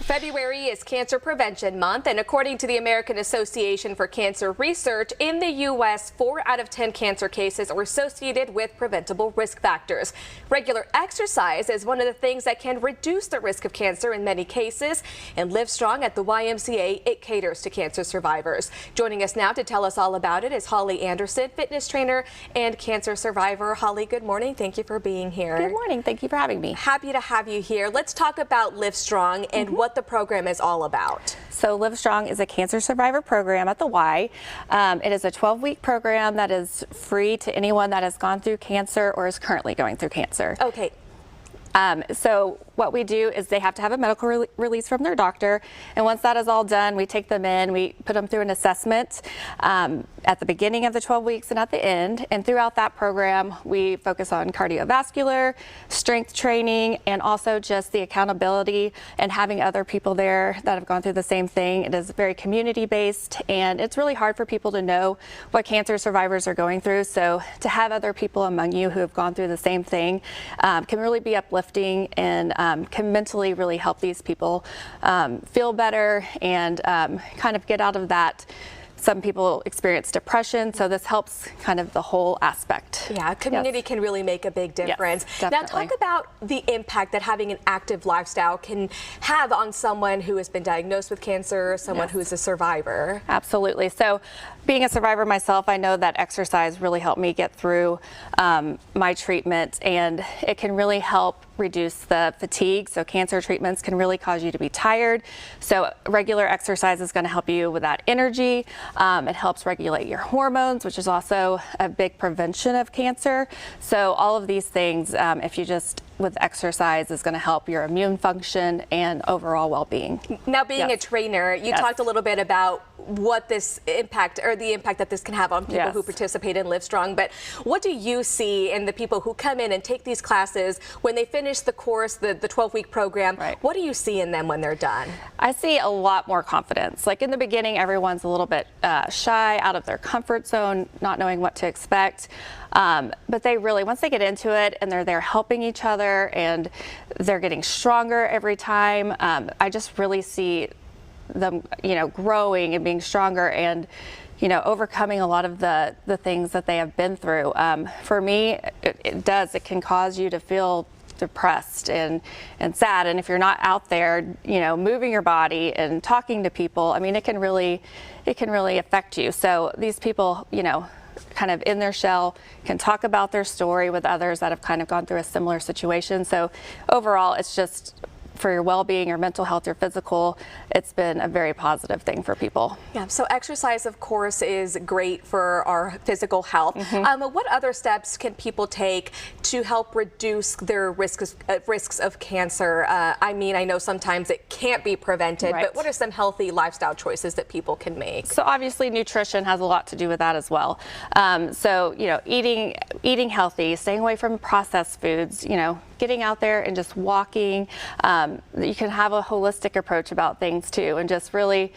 February is Cancer Prevention Month, and according to the American Association for Cancer Research, in the U.S., 4 out of 10 cancer cases are associated with preventable risk factors. Regular exercise is one of the things that can reduce the risk of cancer in many cases, and Livestrong at the YMCA, it caters to cancer survivors. Joining us now to tell us all about it is Holly Anderson, fitness trainer and cancer survivor. Holly, good morning. Thank you for being here. Good morning. Thank you for having me. Happy to have you here. Let's talk about Livestrong and what the program is all about. So Livestrong is a cancer survivor program at the Y. It is a 12-week program that is free to anyone that has gone through cancer or is currently going through cancer. Okay. So what we do is they have to have a medical release from their doctor, and once that is all done, we take them in, we put them through an assessment at the beginning of the 12 weeks and at the end, and throughout that program we focus on cardiovascular, strength training, and also just the accountability and having other people there that have gone through the same thing. It is very community based, and it's really hard for people to know what cancer survivors are going through, so to have other people among you who have gone through the same thing can really be uplifting and can mentally really help these people feel better and kind of get out of that. Some people experience depression, so this helps kind of the whole aspect. Yeah, community can really make a big difference. Yes, now talk about the impact that having an active lifestyle can have on someone who has been diagnosed with cancer, someone who is a survivor. Absolutely. So being a survivor myself, I know that exercise really helped me get through my treatment, and it can really help reduce the fatigue. So cancer treatments can really cause you to be tired. So regular exercise is going to help you with that energy. It helps regulate your hormones, which is also a big prevention of cancer. So all of these things, if you just with exercise, is going to help your immune function and overall well-being. Now, being a trainer, you talked a little bit about what this impact, or the impact that this can have on people who participate in Livestrong, but what do you see in the people who come in and take these classes when they finish the course, the 12-week program? What do you see in them when they're done? I see a lot more confidence. Like in the beginning, everyone's a little bit shy, out of their comfort zone, not knowing what to expect. But they really, once they get into it and they're there helping each other and they're getting stronger every time, I just really see them, growing and being stronger and, overcoming a lot of the things that they have been through. For me, it can cause you to feel depressed and sad, and if you're not out there moving your body and talking to people, I mean, it can really affect you. So these people kind of in their shell can talk about their story with others that have kind of gone through a similar situation. So overall, it's just for your well-being, your mental health, your physical, it's been a very positive thing for people. Yeah, so exercise, of course, is great for our physical health. What other steps can people take to help reduce their risks of cancer? I mean, I know sometimes it can't be prevented, but what are some healthy lifestyle choices that people can make? So obviously nutrition has a lot to do with that as well. So, eating healthy, staying away from processed foods, getting out there and just walking. You can have a holistic approach about things too, and just really,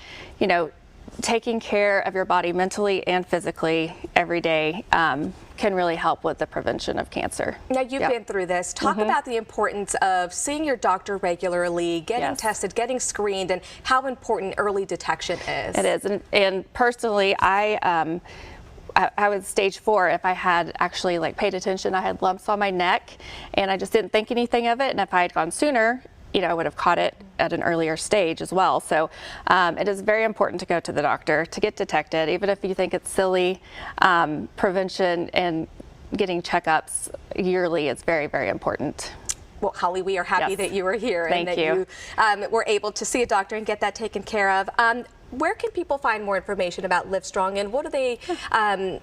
taking care of your body mentally and physically every day can really help with the prevention of cancer. Now, you've been through this. Talk about the importance of seeing your doctor regularly, getting tested, getting screened, and how important early detection is. It is, and personally, I was stage 4. If I had actually paid attention, I had lumps on my neck and I just didn't think anything of it. And if I had gone sooner, I would have caught it at an earlier stage as well. So it is very important to go to the doctor to get detected, even if you think it's silly. Prevention and getting checkups yearly is very, very important. Well, Holly, we are happy that you were here and that you were able to see a doctor and get that taken care of. Where can people find more information about Livestrong, and what do they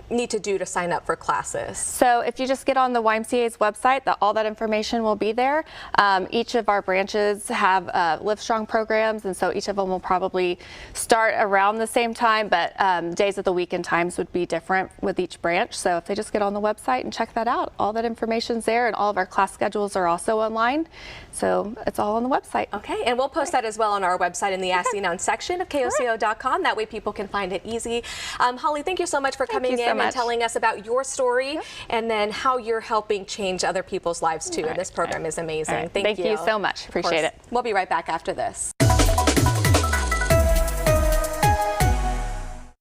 need to do to sign up for classes? So if you just get on the YMCA's website, all that information will be there. Each of our branches have Livestrong programs, and so each of them will probably start around the same time, but days of the week and times would be different with each branch. So if they just get on the website and check that out, all that information's there, and all of our class schedules are also online. So it's all on the website. Okay, and we'll post that as well on our website in the As Seen On section of KOCO.com. That way people can find it easy. Holly, thank you so much for coming in and telling us about your story and then how you're helping change other people's lives too. And this program is amazing. Thank you. Thank you so much. Appreciate it. We'll be right back after this.